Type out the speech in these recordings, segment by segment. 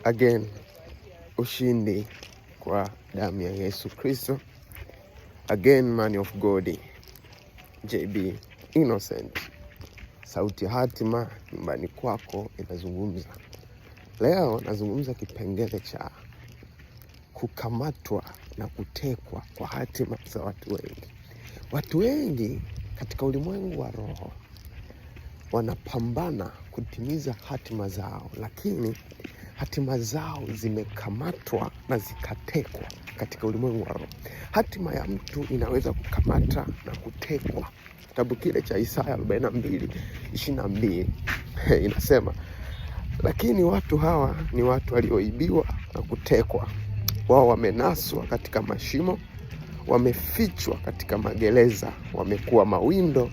Again, ushindi kwa damu ya Yesu Kristo. Again, man of God, JB Innocent. Sauti ya hatima nyumbani kwako inazungumza. Leo nazungumza kipengele cha kukamatwa na kutekwa kwa hatima za watu wengi. Watu wengi katika ulimwengu wa roho wanapambana kutimiza hatima zao, lakini hatima zao zimekamatwa na zikatekwa katika ulimwengu wa roho. Hatima ya mtu inaweza kukamata na kutekwa. Kitabu kile cha Isaya 42:22 inasema, lakini watu hawa ni watu walioibiwa na kutekwa. Wao wamenaswa katika mashimo, wamefichwa katika magereza, wamekuwa mawindo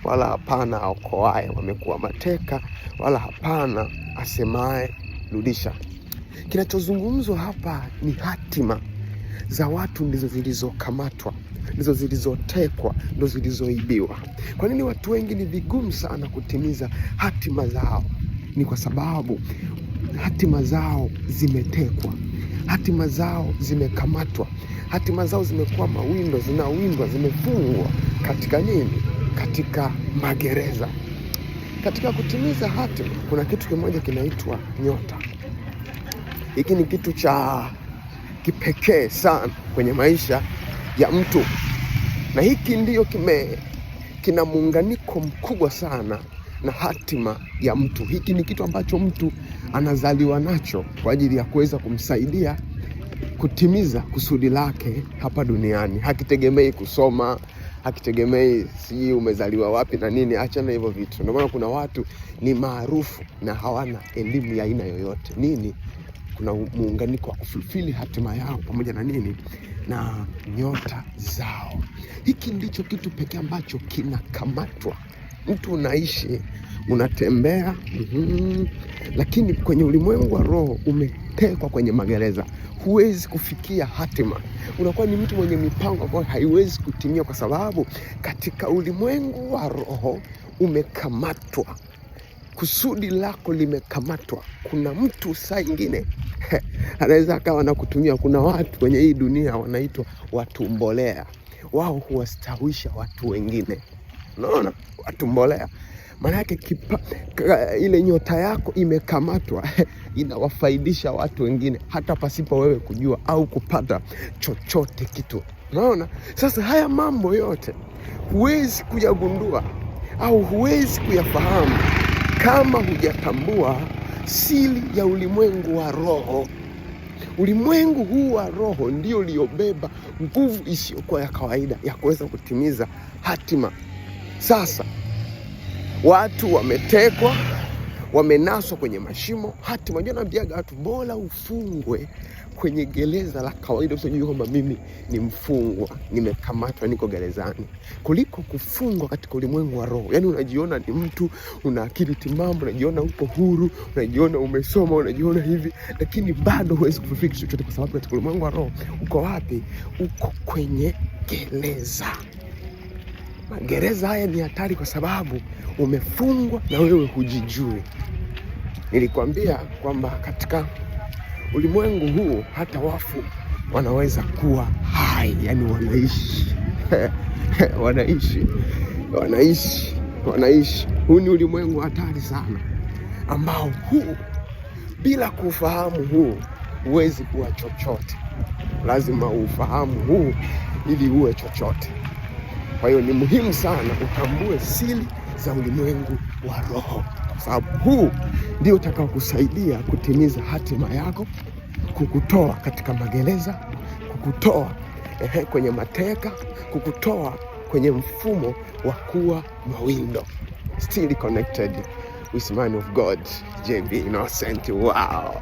wala hapana aokoaye, wamekuwa mateka wala hapana asemaye rudisha. Kinachozungumzwa hapa ni hatima za watu ndizo zilizokamatwa, ndizo zilizotekwa, ndizo zilizoibiwa. Kwa nini watu wengi ni vigumu sana kutimiza hatima zao? Ni kwa sababu hatima zao zimetekwa, hatima zao zimekamatwa, hatima zao zimekuwa mawindo, zinawindwa, zimefungwa katika nini? Katika magereza. Katika kutimiza hatima kuna kitu kimoja kinaitwa nyota. Hiki ni kitu cha kipekee sana kwenye maisha ya mtu, na hiki ndiyo kina muunganiko mkubwa sana na hatima ya mtu. Hiki ni kitu ambacho mtu anazaliwa nacho kwa ajili ya kuweza kumsaidia kutimiza kusudi lake hapa duniani. Hakitegemei kusoma, hakitegemei si umezaliwa wapi na nini. Achana hivyo vitu. Ndio maana kuna watu ni maarufu na hawana elimu ya aina yoyote. Nini? Kuna muunganiko wa kufulfili hatima yao pamoja na nini? Na nyota zao. Hiki ndicho kitu pekee ambacho kinakamatwa. Mtu unaishi, unatembea, lakini kwenye ulimwengu wa roho umetekwa kwenye magereza. Huwezi kufikia hatima. Unakuwa ni mtu mwenye mipango ambayo haiwezi kutimia kwa sababu katika ulimwengu wa roho umekamatwa. Kusudi lako limekamatwa. Kuna mtu saa ingine anaweza akawa anakutumia. Kuna watu kwenye hii dunia wanaitwa watu mbolea. Wao huwastawisha watu wengine. Unaona? Watu mbolea. Maana yake ile nyota yako imekamatwa inawafaidisha watu wengine hata pasipo wewe kujua au kupata chochote kitu. Unaona? Sasa haya mambo yote huwezi kuyagundua au huwezi kuyafahamu kama hujatambua siri ya ulimwengu wa roho. Ulimwengu huu wa roho ndio uliobeba nguvu isiyokuwa ya kawaida ya kuweza kutimiza hatima. Sasa watu wametekwa, wamenaswa kwenye mashimo. Hatima, unajua naambiaga watu bora ufungwe kwenye gereza la kawaida usijue kwamba mimi ni mfungwa, nimekamatwa, niko gerezani, kuliko kufungwa katika ulimwengu wa roho. Yaani unajiona ni mtu, una akili timamu, unajiona uko huru, unajiona umesoma, unajiona hivi, lakini bado huwezi kufikia chochote kwa sababu katika ulimwengu wa roho uko wapi? Uko kwenye gereza. Magereza haya ni hatari kwa sababu umefungwa na wewe hujijui. Nilikwambia kwamba katika ulimwengu huu hata wafu wanaweza kuwa hai, yani wanaishi. Huu ni ulimwengu hatari sana ambao bila kufahamu huwezi kuwa chochote. Lazima ufahamu ili uwe chochote. Kwa hiyo ni muhimu sana utambue siri za ulimwengu wa roho, kwa sababu ndio utakao kusaidia kutimiza hatima yako, kukutoa katika magereza, kukutoa kwenye mateka, kukutoa kwenye mfumo wa kuwa mawindo. Still connected with man of God, JB Innocent. Wow.